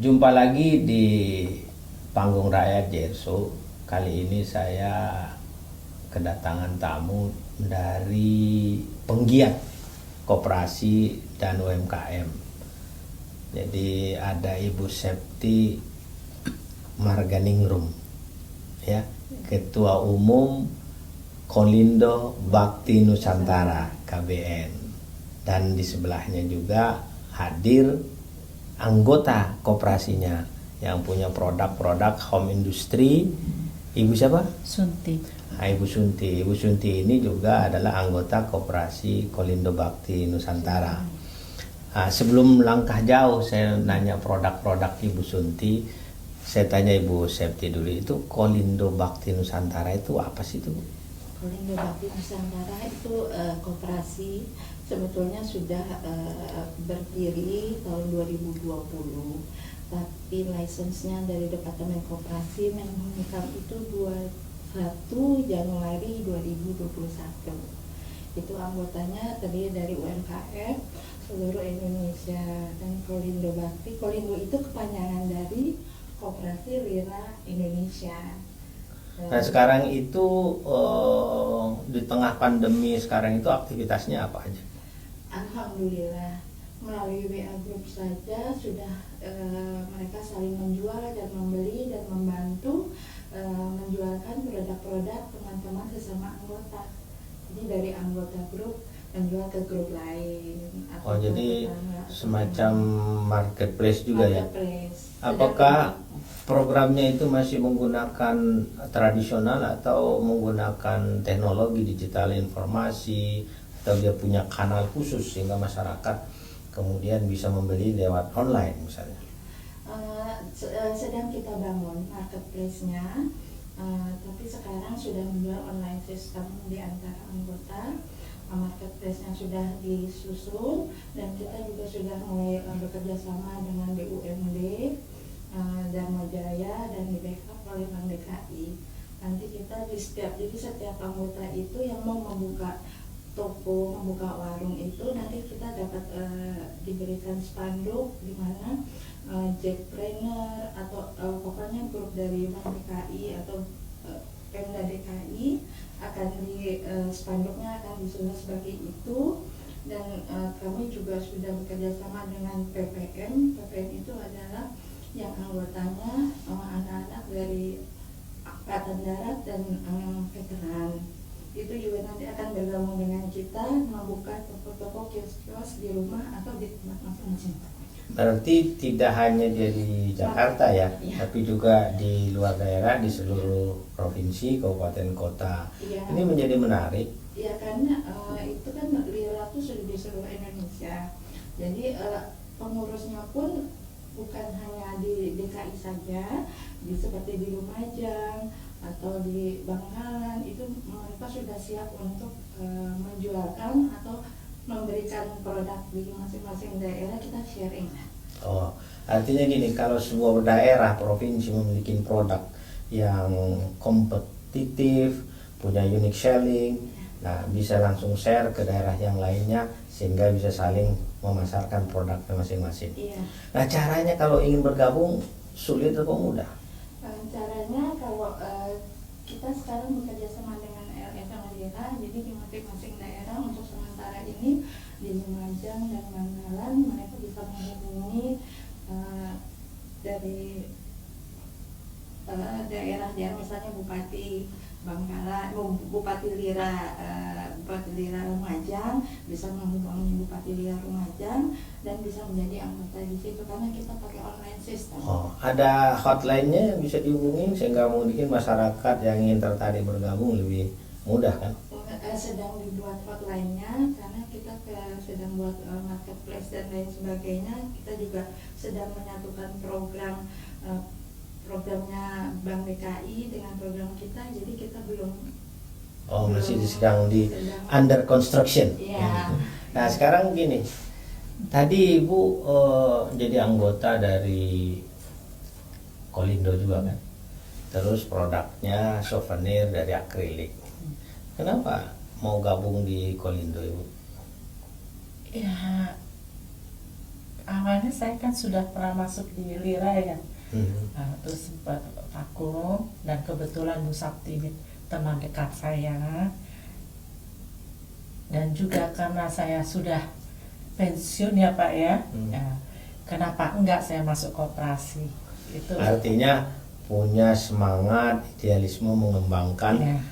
Jumpa lagi di Panggung Rakyat JRSO. Kali ini saya kedatangan tamu dari penggiat koperasi dan UMKM. Jadi ada Ibu Septi Marganingrum, ya, Ketua Umum Kolindo Bakti Nusantara KBN. Dan di sebelahnya juga hadir anggota koperasinya yang punya produk-produk home industry, Ibu siapa? Sunti. Ibu Sunti. Ibu Sunti ini juga adalah anggota koperasi Kolindo Bakti Nusantara. Sebelum langkah jauh saya nanya produk-produk Ibu Sunti, saya tanya Ibu Septi dulu, itu Kolindo Bakti Nusantara itu apa sih itu? Kolindo Bakti Nusantara itu koperasi sebetulnya sudah berdiri tahun 2020, tapi lisensinya dari Departemen Koperasi Menhumkam itu 21 Januari 2021. Itu anggotanya terdiri dari UMKM seluruh Indonesia. Dan Kolindo Bakti, Kolindo itu kepanjangan dari Koperasi Lira Indonesia. Nah sekarang itu di tengah pandemi sekarang itu aktivitasnya apa aja? Alhamdulillah melalui WA Group saja sudah mereka saling menjual dan membeli dan membantu menjualkan produk-produk teman-teman sesama anggota. Jadi dari anggota grup menjual ke grup lain. Oh jadi semacam marketplace juga marketplace. Ya? Apakah programnya itu masih menggunakan tradisional atau menggunakan teknologi digital informasi, atau dia punya kanal khusus sehingga masyarakat kemudian bisa membeli lewat online misalnya? Sedang kita bangun marketplace-nya, tapi sekarang sudah menjual online system di antara anggota. Marketplace-nya sudah disusun dan kita juga sudah mulai bekerja sama dengan BUMD, Dharma Jaya, dan di backup oleh Bank DKI. Nanti kita jadi setiap anggota itu yang mau membuka toko, membuka warung itu nanti kita dapat diberikan spanduk di mana Jackpreneur atau pokoknya grup dari Bank DKI atau Pemda DKI akan di spanduknya akan disusun sebagai itu. Dan kami juga sudah bekerja sama dengan PPM. PPM itu adalah yang anggotanya anak-anak dari Angkatan Darat dan veteran. Itu juga nanti akan bergabung dengan kita membuka toko-toko kios-kios di rumah atau di tempat masing-masing. Berarti tidak hanya di Jakarta ya, tapi juga di luar daerah, di seluruh provinsi, kabupaten, kota. Ini menjadi menarik. Ya karena itu kan Lira itu sudah di seluruh Indonesia. Jadi pengurusnya pun bukan hanya di DKI saja, seperti di Lumajang atau di Bangkalan, itu mereka sudah siap untuk menjualkan atau memberikan produk di masing-masing daerah, kita sharing. Oh, artinya gini, kalau sebuah daerah provinsi memiliki produk yang kompetitif, punya unique selling, nah bisa langsung share ke daerah yang lainnya sehingga bisa saling memasarkan produknya masing-masing. Iya. Nah caranya kalau ingin bergabung sulit atau mudah? Caranya kalau kita sekarang bekerja sama dengan LSM Lira, jadi di masing-masing daerah untuk sementara ini di Lumajang dan Bangkalan mereka bisa menghubungi dari daerah-daerah, misalnya Bupati Bangkalan, Bupati Lira Lumajang bisa menghubungi Bupati Lira Lumajang dan bisa menjadi anggota di situ karena kita pakai online system. Oh, ada hotline-nya yang bisa dihubungi sehingga mungkin masyarakat yang ingin tertarik bergabung lebih mudah kan? Sedang dibuat hotline-nya karena kita sedang buat marketplace dan lain sebagainya. Kita juga sedang menyatukan programnya Bank DKI dengan program kita, jadi kita belum. Oh, masih sedang under construction. Iya. Nah sekarang gini, tadi Ibu jadi anggota dari Kolindo juga kan, terus produknya souvenir dari akrilik. Kenapa mau gabung di Kolindo Ibu? Ya awalnya saya kan sudah pernah masuk di Lira ya. Terus sempat vakum, dan kebetulan Bu Sakti ini teman dekat saya, dan juga karena saya sudah pensiun ya Pak ya, kenapa enggak saya masuk koperasi itu. Artinya punya semangat idealisme mengembangkan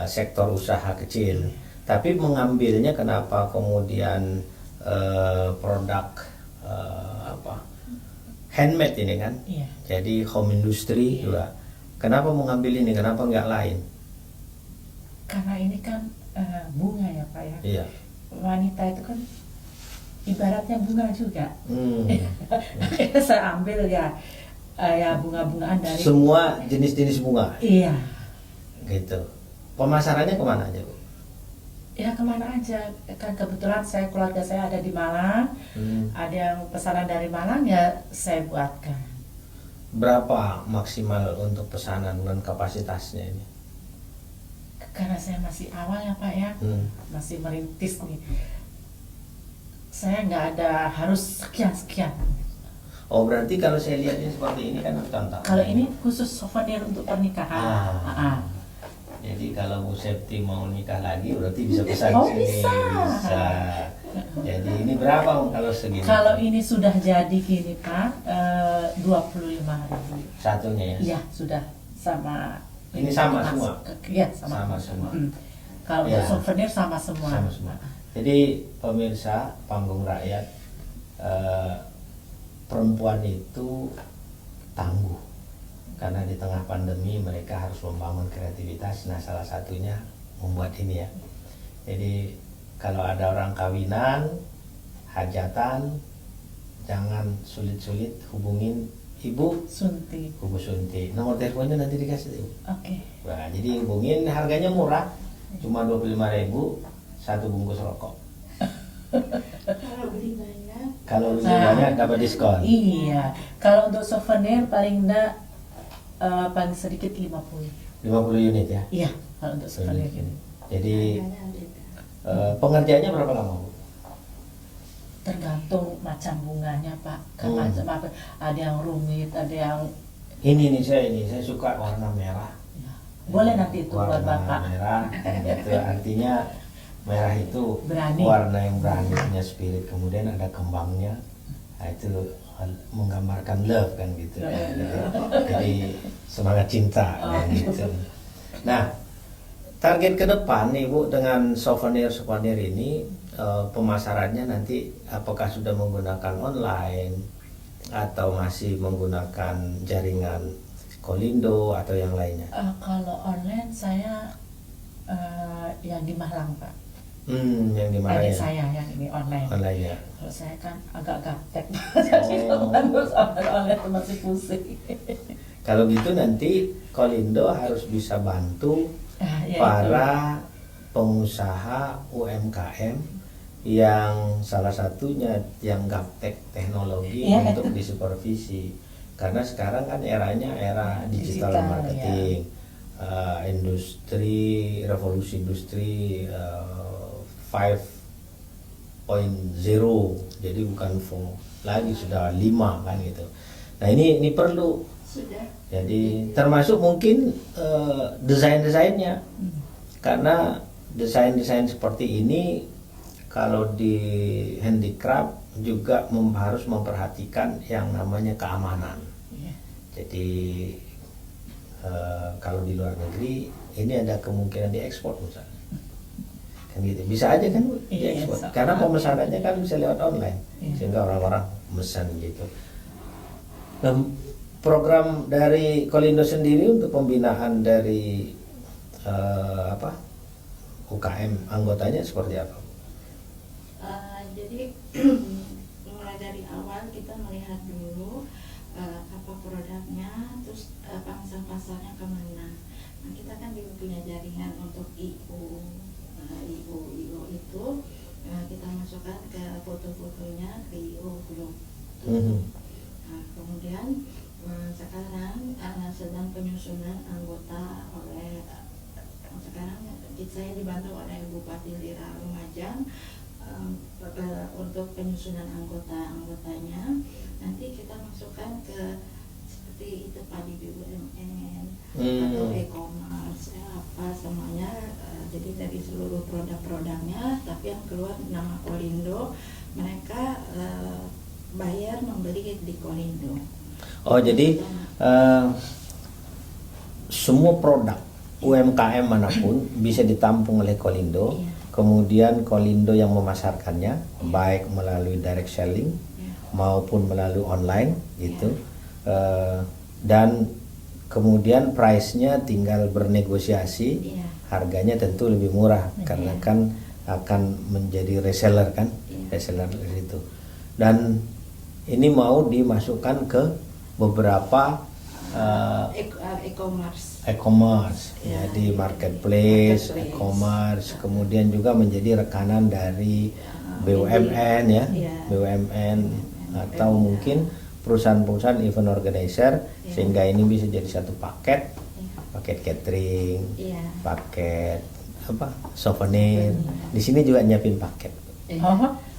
sektor usaha kecil, tapi mengambilnya kenapa kemudian produk handmade ini kan, jadi home industry juga. Kenapa mengambil ini? Kenapa nggak lain? Karena ini kan bunga ya Pak ya. Iya. Wanita itu kan ibaratnya bunga juga. Akhirnya saya ambil ya bunga-bungaan dari semua jenis-jenis bunga. Iya. Gitu. Pemasarannya kemana aja Bu? Ya kemana aja, kan kebetulan keluarga saya ada di Malang, ada yang pesanan dari Malang ya saya buatkan. Berapa maksimal untuk pesanan dan kapasitasnya ini? Karena saya masih awal ya Pak ya, masih merintis nih, saya nggak ada harus sekian. Oh berarti kalau saya lihatnya seperti ini kan contoh. Kalau ini khusus souvenir untuk pernikahan. Jadi kalau Bu Septi mau nikah lagi berarti bisa pesan sini. Bisa. Jadi ini berapa kalau segini? Kalau ini sudah jadi gini Pak, 25.000. Satunya ya? Iya sudah sama. Ini sama semua? Iya sama semua. Kalau untuk souvenir sama semua. Jadi pemirsa Panggung Rakyat, perempuan itu tangguh. Karena di tengah pandemi mereka harus membangun kreativitas. Nah salah satunya membuat ini ya. Jadi kalau ada orang kawinan, hajatan, jangan sulit-sulit hubungin Ibu Sunti. Bu Sunti. Nomor teleponnya nanti dikasih Ibu. Oke. Nah, jadi hubungin, harganya murah, cuma 25.000 satu bungkus rokok. Kalau beli banyak dapat diskon. Iya. Kalau untuk souvenir paling enggak paling sedikit 50 unit ya? Iya, kalau untuk souvenir ini. Jadi pengerjaannya berapa lama Bu? Tergantung macam bunganya Pak. Kan macam apa? Ada yang rumit, ada yang ini saya suka warna merah. Ya. Boleh nanti itu buat Bapak. Merah, itu artinya merah itu berani. Warna yang berani, punya spirit. Kemudian ada kembangnya, nah, itu menggambarkan love kan gitu. Jadi semangat cinta kan gitu. Nah, target ke depan nih Bu dengan souvenir ini pemasarannya nanti apakah sudah menggunakan online atau masih menggunakan jaringan Kolindo atau yang lainnya? Kalau online saya yang di Malang Pak. Yang di Malang. Adik saya yang ini online. Online ya. Kalau saya kan agak gaptek, jadi harus online itu masih pusing. Kalau gitu nanti Kolindo harus bisa bantu para pengusaha UMKM yang salah satunya yang gaptek teknologi untuk disupervisi. Karena sekarang kan eranya era digital marketing, industri, revolusi industri 5.0, jadi bukan 4 lagi, sudah 5 kan gitu. Nah ini perlu. Sudah. Jadi termasuk mungkin desain-desainnya, karena desain-desain seperti ini kalau di handicraft juga harus memperhatikan yang namanya keamanan. Jadi kalau di luar negeri ini ada kemungkinan diekspor misalnya. Kan gitu. Bisa aja kan diekspor. Karena pemesanannya kan bisa lewat online. Sehingga orang-orang pesan gitu. Nah, program dari Kolindo sendiri untuk pembinaan dari UKM anggotanya seperti apa? Jadi mulai dari awal kita melihat dulu apa produknya, terus pangsa pasarnya kemana. Nah kita kan juga punya jaringan untuk IO itu kita masukkan ke foto-fotonya ke IO Group. Nah, kemudian sekarang sedang penyusunan anggota oleh sekarang saya dibantu oleh Bupati Lira Lumajang untuk penyusunan anggotanya nanti kita masukkan ke seperti itu Pak di BUMN atau e-commerce apa semuanya, jadi dari seluruh produk-produknya, tapi yang keluar nama Kolindo mereka bayar membeli di Kolindo. Oh jadi semua produk UMKM manapun bisa ditampung oleh Kolindo. Iya. Kemudian Kolindo yang memasarkannya baik melalui direct selling maupun melalui online gitu. Dan kemudian price-nya tinggal bernegosiasi. Harganya tentu lebih murah karena kan akan menjadi reseller kan, reseller itu. Dan ini mau dimasukkan ke beberapa e-commerce ya, di marketplace, e-commerce, kemudian juga menjadi rekanan dari BUMN ya, BUMN atau mungkin perusahaan-perusahaan event organizer, sehingga ini bisa jadi satu paket catering, paket apa souvenir. Di sini juga nyiapin paket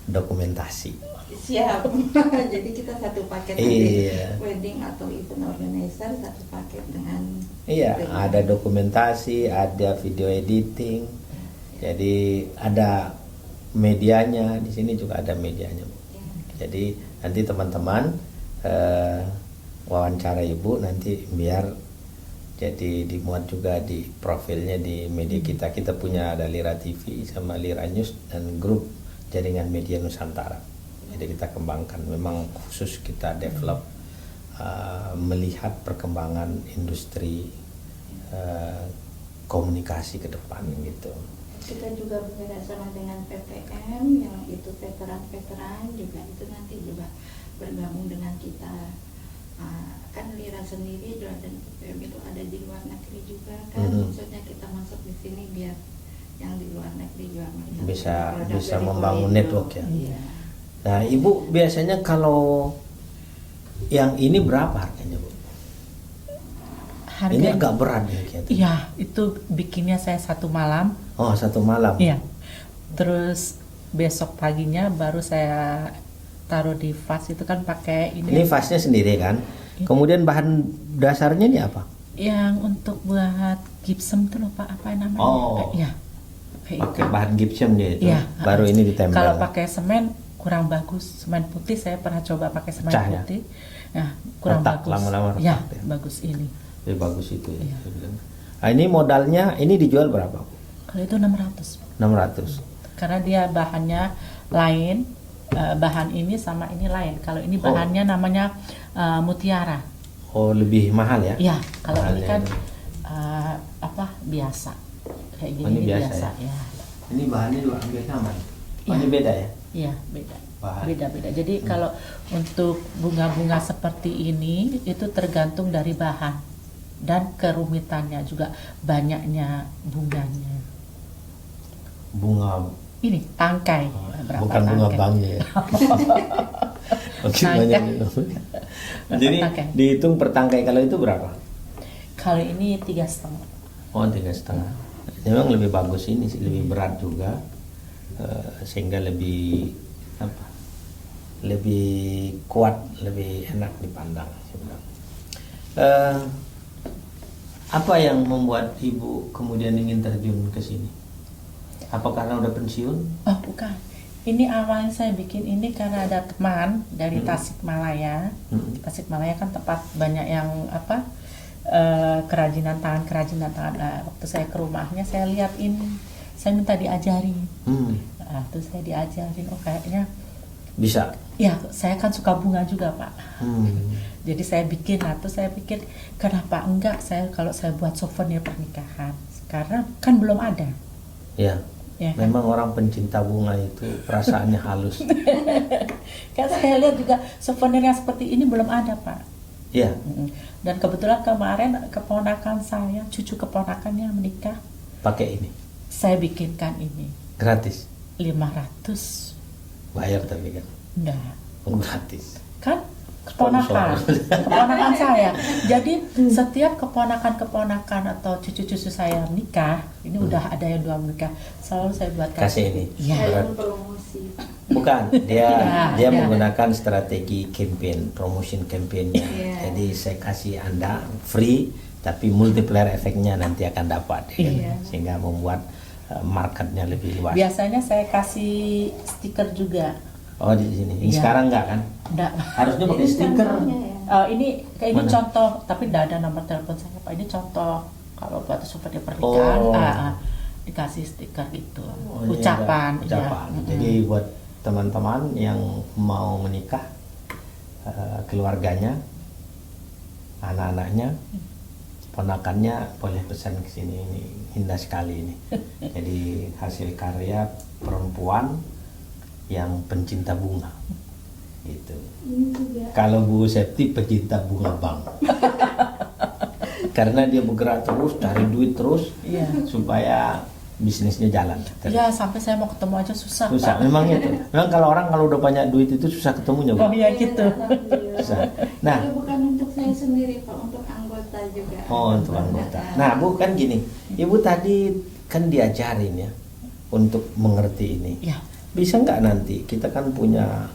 dokumentasi. Siap. Jadi kita satu paket wedding atau event organizer, satu paket dengan ada dokumentasi, ada video editing. Jadi ada medianya, di sini juga ada medianya. Jadi nanti teman-teman wawancara Ibu nanti biar jadi dimuat juga di profilnya di media kita. Kita punya ada Lira TV sama Lira News dan grup jaringan media Nusantara. Jadi kita kembangkan, memang khusus kita develop melihat perkembangan industri komunikasi ke depan gitu. Kita juga bekerjasama dengan PPM yang itu veteran-veteran juga, itu nanti juga bergabung dengan kita. Kan Lira sendiri dan PPM itu ada di luar negeri juga kan, maksudnya kita masuk di sini biar yang di luar negeri juga bisa membangun network ya. Nah Ibu biasanya kalau yang ini berapa harganya Bu? Ini agak berat ya kayaknya. Iya, itu bikinnya saya 1 malam. Oh 1 malam. Iya. Terus besok paginya baru saya taruh di vas, itu kan pakai ini. Ini vasnya sendiri kan? Kemudian bahan dasarnya ini apa? Yang untuk buat gypsum itu loh Pak, apa namanya? Oh. Iya. Pakai bahan gypsum dia itu. Iya. Baru ini ditempel. Kalau pakai semen kurang bagus. Semen putih saya pernah coba pakai semen Pecah, ya? putih. Nah, kurang retak, bagus. lama-lama retak, ya, ya. bagus ini. Lebih bagus itu ya. Iya. Nah, ini modalnya ini dijual berapa? Kalau itu 600. 600. Karena dia bahannya lain, bahan ini sama ini lain. Kalau ini bahannya namanya mutiara. Oh, lebih mahal ya? Iya, kalau ini Bahannya kan biasa. Kayak gini ini ini biasa ya? Ini bahannya juga hampir sama. Oh, ini beda ya? Iya, beda. Bahan. Beda-beda. Jadi kalau untuk bunga-bunga seperti ini itu tergantung dari bahan dan kerumitannya juga, banyaknya bunganya. Bunga Ini tangkai. Berapa bukan bunga tangkai? banknya ya. Oke, Tangkai. banyak. Jadi Tangkai. dihitung per tangkai, kalau itu berapa? Kalau ini 3,5. Oh, 3,5. Memang lebih bagus ini sih, lebih berat juga, sehingga lebih lebih kuat, lebih enak dipandang. Apa yang membuat Ibu kemudian ingin terjun ke sini? Apa karena udah pensiun? Oh, bukan. Ini awalnya saya bikin ini karena ada teman dari Tasikmalaya. Tasikmalaya kan tempat banyak yang kerajinan tangan. Waktu saya ke rumahnya saya lihat ini, saya minta diajarin. Nah, terus saya diajarin, oh kayaknya Bisa. ya, saya kan suka bunga juga Pak. Jadi saya bikin, terus saya pikir kenapa enggak kalau saya buat souvenir pernikahan. Sekarang kan belum ada. Ya. Ya, kan? Memang orang pencinta bunga itu perasaannya halus. Kan saya lihat juga souvenir yang seperti ini belum ada Pak. Ya. Dan kebetulan kemarin keponakan saya, cucu keponakannya menikah. Pakai ini. Saya bikinkan ini. Gratis. 500. Bayar tapi kan. Enggak. Gratis. Kan keponakan saya. Jadi setiap keponakan atau cucu-cucu saya menikah, ini udah ada yang 2 menikah, selalu saya buat kasih ini. Iya. Saya promosi. Bukan, dia Iya. menggunakan strategi campaign, promotion campaignnya. Iya. Jadi saya kasih Anda free, tapi multiplier efeknya nanti akan dapat, ya kan? Iya. Sehingga membuat marketnya lebih luas. Biasanya saya kasih stiker juga. Oh di sini. Ini Iya. sekarang enggak kan? Enggak. Harusnya pakai Ini stiker. contohnya ya. Ini Mana? contoh, tapi tidak ada nomor telepon saya Pak. Ini contoh kalau buat seperti pernikahan, Oh. dikasih stiker gitu, Oh, ini ucapan. ada ucapan. Iya. Jadi buat teman-teman yang mau menikah, keluarganya, anak-anaknya, ponakannya boleh pesan ke sini. Ini indah sekali ini. Jadi hasil karya perempuan yang pencinta bunga. Gitu. Ini juga Kalau Bu Septi pecinta bunga bank. Karena dia bergerak terus, cari duit terus, Iya. supaya bisnisnya jalan. Iya, sampai saya mau ketemu aja susah. Susah, Pak. memang itu. Memang kalau orang kalau udah banyak duit itu susah ketemunya, Bu. Oh iya gitu. alhamdulillah. Susah. Nah, Itu bukan untuk saya sendiri Pak, untuk anggota juga. oh untuk anggota. Nah, Bu kan gini, Ibu tadi kan diajarin ya untuk mengerti ini. Iya. Bisa nggak nanti kita kan punya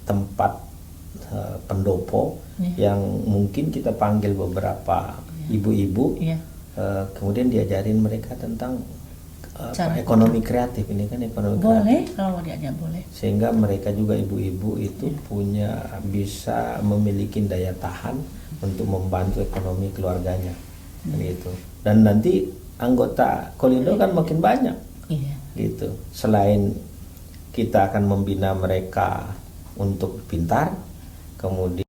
tempat pendopo Iya. yang mungkin kita panggil beberapa ibu-ibu, Iya. kemudian diajarin mereka tentang Cara ekonomi kreatif. Ini kan ekonomi Boleh, kreatif, kalau diajak boleh. sehingga mereka juga ibu-ibu itu bisa memiliki daya tahan untuk membantu ekonomi keluarganya, gitu. Dan nanti anggota Kolindo kan makin banyak, Iya. gitu. Selain kita akan membina mereka untuk pintar, kemudian